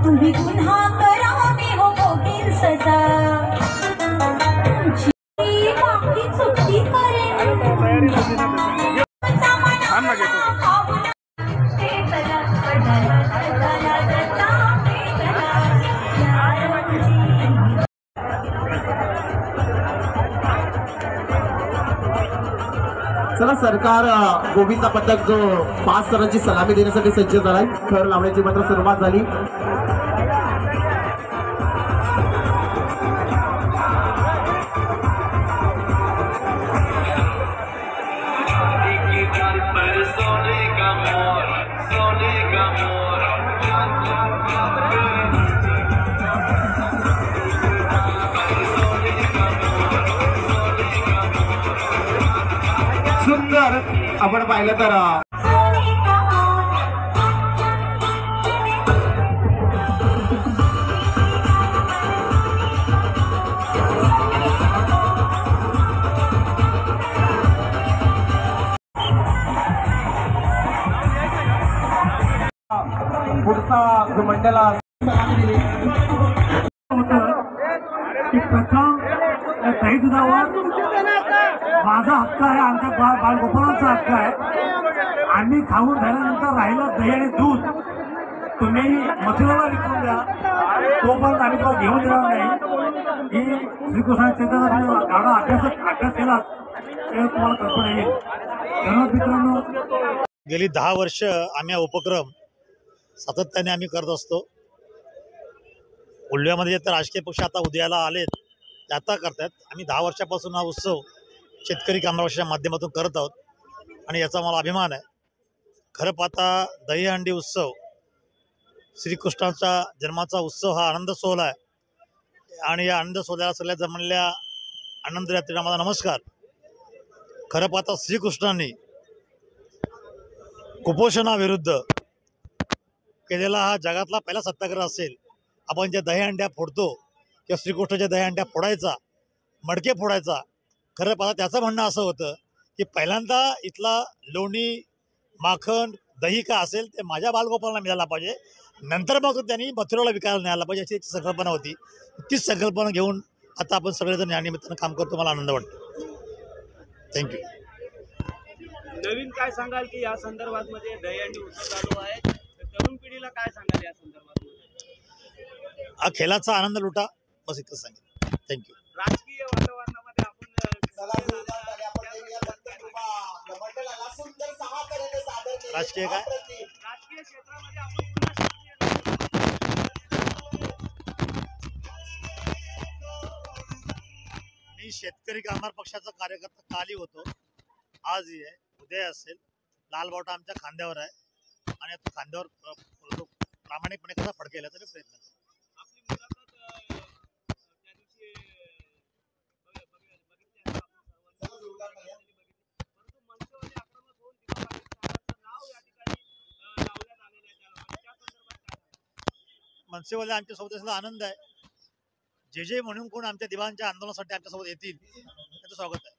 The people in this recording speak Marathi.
तुम्ही पुन्हा करा मी हो भोगील सजा बाकी चुकी करेन चला सरकार गोविंदा पथक जो 5 रनांची सलामी देण्यासाठी सज्ज झालाय. थर लावण्याची मात्र सुरुवात झाली. सुंदर आपण पाहिलं तर पुढचा जो मंडळा प्रथम दही दुधावर माझा हक्क आहे, आमच्या बाळगोपाळांचा हक्क आहे. आम्ही खाऊन झाल्यानंतर राहिलं दही आणि दूध तुम्ही मथुराला विकून द्या, तोपर्यंत आम्ही तो घेऊन देणार नाही. ही श्रीकृष्ण चैतन्याचा गाडा अभ्यास केला ते तुम्हाला कल्पना येईल. धन्यवाद मित्रांनो. गेली 10 वर्ष आम्ही हा उपक्रम सातत्याने आम्ही करत असतो. उल्व्यामध्ये तर राजकीय पक्ष आता उदयाला आलेत ते आता करतात. आम्ही 10 वर्षापासून हा उत्सव शेतकरी कामगार पक्षाच्या माध्यमातून करत आहोत आणि याचा मला अभिमान आहे. खरं पाहता दहीहंडी उत्सव श्रीकृष्णाचा जन्माचा उत्सव हा आनंद सोहळा आहे आणि या आनंद सोहळ्याला सगळ्या जमलेल्या आनंद यात्रेला माझा नमस्कार. खरं पाहता श्रीकृष्णांनी कुपोषणाविरुद्ध केलेला हा जगातला पहिला सत्याग्रह असेल. आपण ज्या दहीहंड्या फोडतो किंवा श्रीकृष्णाच्या दहीहंड्या फोडायचा, मडके फोडायचा, खरं पाहता त्याचं म्हणणं असं होतं की पहिल्यांदा इथला लोणी माखन दही का असेल ते माझ्या बालगोपाळांना मिळायला पाहिजे, नंतर मग त्यांनी मथुराला विकायला न्यायला पाहिजे अशी एक संकल्पना होती. तीच संकल्पना घेऊन आता आपण सगळेजण या निमित्तानं काम करतो. मला आनंद वाटतो. थँक्यू. नवीन काय सांगाल की या संदर्भात मध्ये दहीहंडी उत्सव चालू आहे, तरुण पिढीला काय सांगाल या संदर्भात? हा खेळाचा आनंद लुटा, बस इतकं सांगेल. थँक्यू. राजकीय वातावरणामध्ये आपण राजकीय काय राजकीय क्षेत्रामध्ये आपण मी शेतकरी कामगार पक्षाचा कार्यकर्ता काली होतो, आजही आहे, उद्या असेल. लाल बावटा आमच्या खांद्यावर आहे आणि तो खांद्यावर प्रामाणिकपणे कसा फडकेला तरी प्रयत्न करतो. मनसेवाले आमच्यासोबत असलेला आनंद आहे. जे म्हणून कोण आमच्या दिवाणच्या आंदोलनासाठी आमच्यासोबत येतील त्याचं स्वागत आहे.